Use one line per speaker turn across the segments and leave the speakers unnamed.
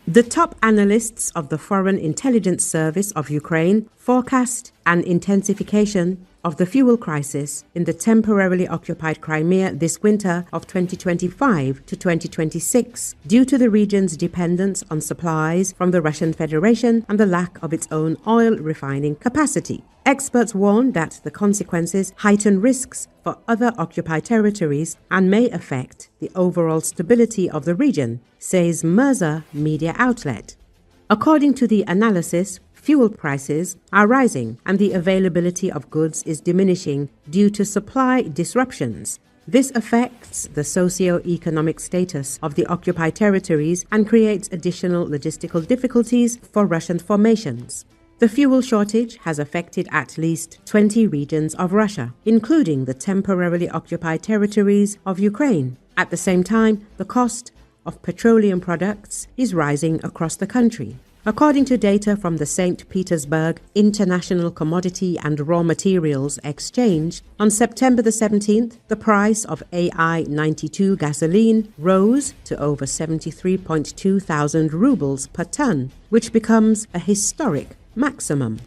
The top analysts of the Foreign Intelligence Service of Ukraine forecast an intensification of the fuel crisis in the temporarily occupied Crimea this winter of 2025 to 2026 due to the region's dependence on supplies from the Russian Federation and the lack of its own oil refining capacity. Experts warn that the consequences heighten risks for other occupied territories and may affect the overall stability of the region, says Merza media outlet. According to the analysis, fuel prices are rising and the availability of goods is diminishing due to supply disruptions. This affects the socio-economic status of the occupied territories and creates additional logistical difficulties for Russian formations. The fuel shortage has affected at least 20 regions of Russia, including the temporarily occupied territories of Ukraine. At the same time, the cost of petroleum products is rising across the country. According to data from the St. Petersburg International Commodity and Raw Materials Exchange, on September the 17th, the price of AI-92 gasoline rose to over 73.2 thousand rubles per ton, which becomes a historic maximum.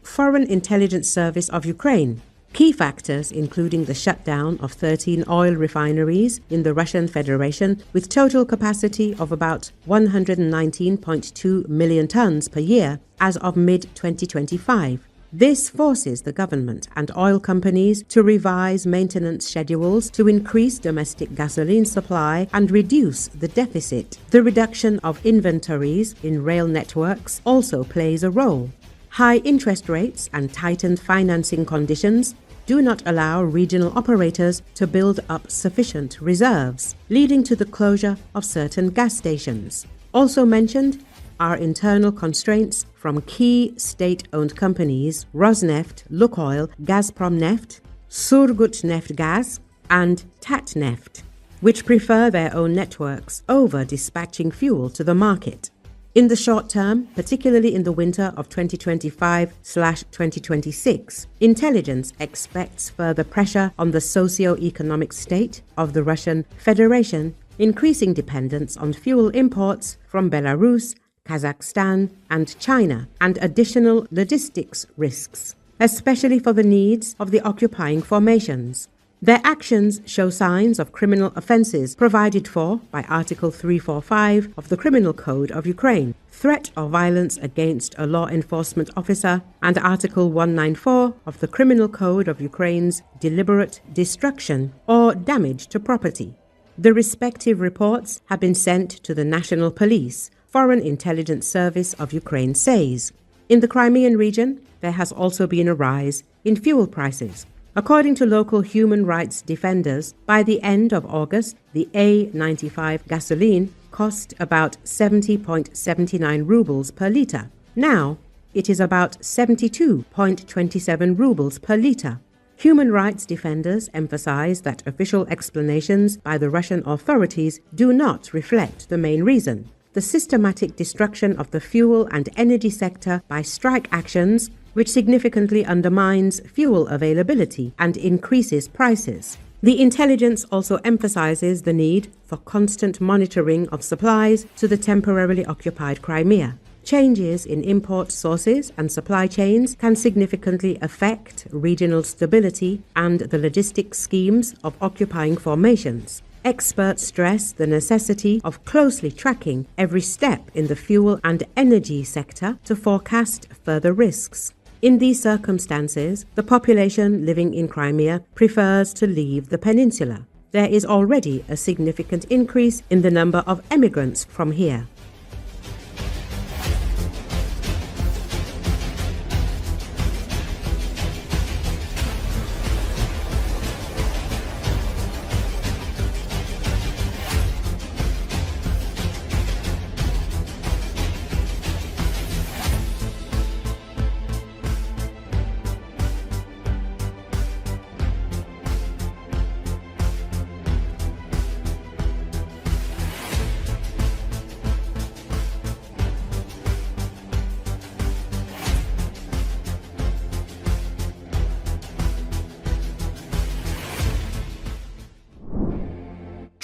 Foreign Intelligence Service of Ukraine. Key factors including the shutdown of 13 oil refineries in the Russian Federation with total capacity of about 119.2 million tons per year as of mid-2025. This forces the government and oil companies to revise maintenance schedules to increase domestic gasoline supply and reduce the deficit. The reduction of inventories in rail networks also plays a role. High interest rates and tightened financing conditions do not allow regional operators to build up sufficient reserves, leading to the closure of certain gas stations. Also mentioned are internal constraints from key state-owned companies Rosneft, Lukoil, Gazpromneft, Surgutneftgaz, and Tatneft, which prefer their own networks over dispatching fuel to the market. In the short term, particularly in the winter of 2025/2026, intelligence expects further pressure on the socio-economic state of the Russian Federation, increasing dependence on fuel imports from Belarus, Kazakhstan, and China, and additional logistics risks, especially for the needs of the occupying formations. Their actions show signs of criminal offences provided for by Article 345 of the Criminal Code of Ukraine, threat or violence against a law enforcement officer, and Article 194 of the Criminal Code of Ukraine's deliberate destruction or damage to property. The respective reports have been sent to the National Police, Foreign Intelligence Service of Ukraine says. In the Crimean region, there has also been a rise in fuel prices. According to local human rights defenders, by the end of August, the A95 gasoline cost about 70.79 rubles per litre. Now, it is about 72.27 rubles per litre. Human rights defenders emphasize that official explanations by the Russian authorities do not reflect the main reason: the systematic destruction of the fuel and energy sector by strike actions, which significantly undermines fuel availability and increases prices. The intelligence also emphasizes the need for constant monitoring of supplies to the temporarily occupied Crimea. Changes in import sources and supply chains can significantly affect regional stability and the logistic schemes of occupying formations. Experts stress the necessity of closely tracking every step in the fuel and energy sector to forecast further risks. In these circumstances, the population living in Crimea prefers to leave the peninsula. There is already a significant increase in the number of emigrants from here.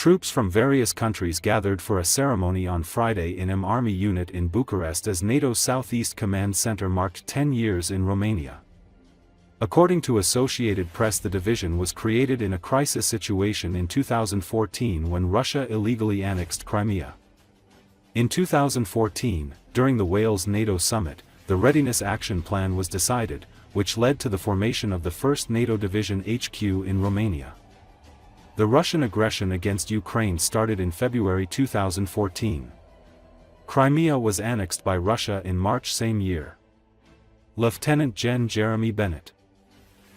Troops from various countries gathered for a ceremony on Friday in an army unit in Bucharest as NATO's Southeast Command Center marked 10 years in Romania. According to Associated Press, the division was created in a crisis situation in 2014 when Russia illegally annexed Crimea. In 2014, during the Wales NATO summit, the Readiness Action Plan was decided, which led to the formation of the first NATO division HQ in Romania. The Russian aggression against Ukraine started in February 2014. Crimea was annexed by Russia in March same year. Lieutenant Gen. Jeremy Bennett,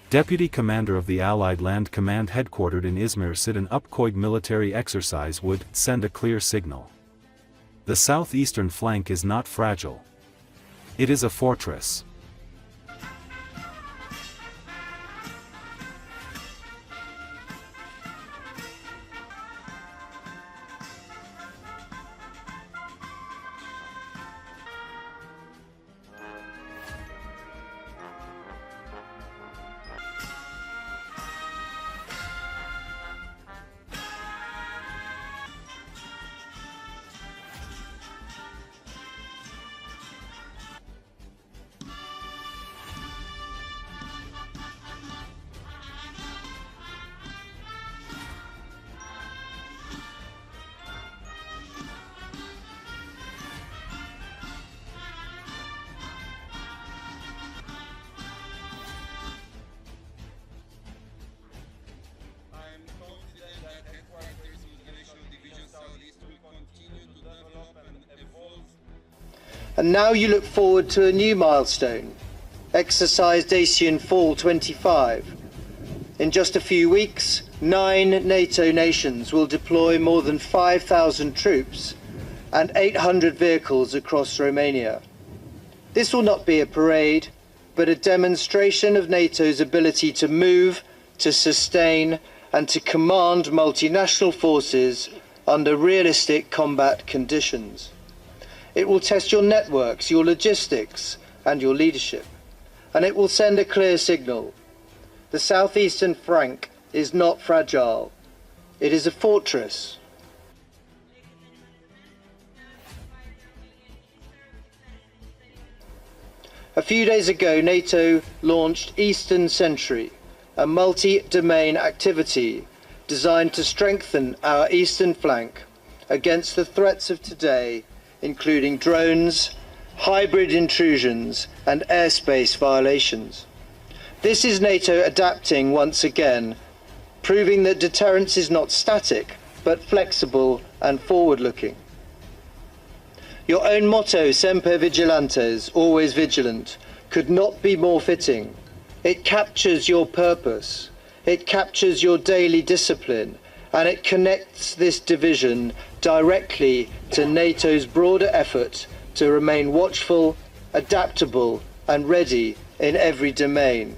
Deputy Commander of the Allied Land Command headquartered in Izmir, said an upcoming military exercise would send a clear signal. The southeastern flank is not fragile. It is a fortress.
And now you look forward to a new milestone, Exercise Dacian Fall 25. In just a few weeks, 9 NATO nations will deploy more than 5,000 troops and 800 vehicles across Romania. This will not be a parade, but a demonstration of NATO's ability to move, to sustain, and to command multinational forces under realistic combat conditions. It will test your networks, your logistics, and your leadership. And it will send a clear signal. The southeastern flank is not fragile. It is a fortress. A few days ago, NATO launched Eastern Sentry, a multi-domain activity designed to strengthen our eastern flank against the threats of today, including drones, hybrid intrusions, and airspace violations. This is NATO adapting once again, proving that deterrence is not static, but flexible and forward-looking. Your own motto, Semper Vigilantes, always vigilant, could not be more fitting. It captures your purpose, it captures your daily discipline, and it connects this division directly to NATO's broader effort to remain watchful, adaptable, and ready in every domain.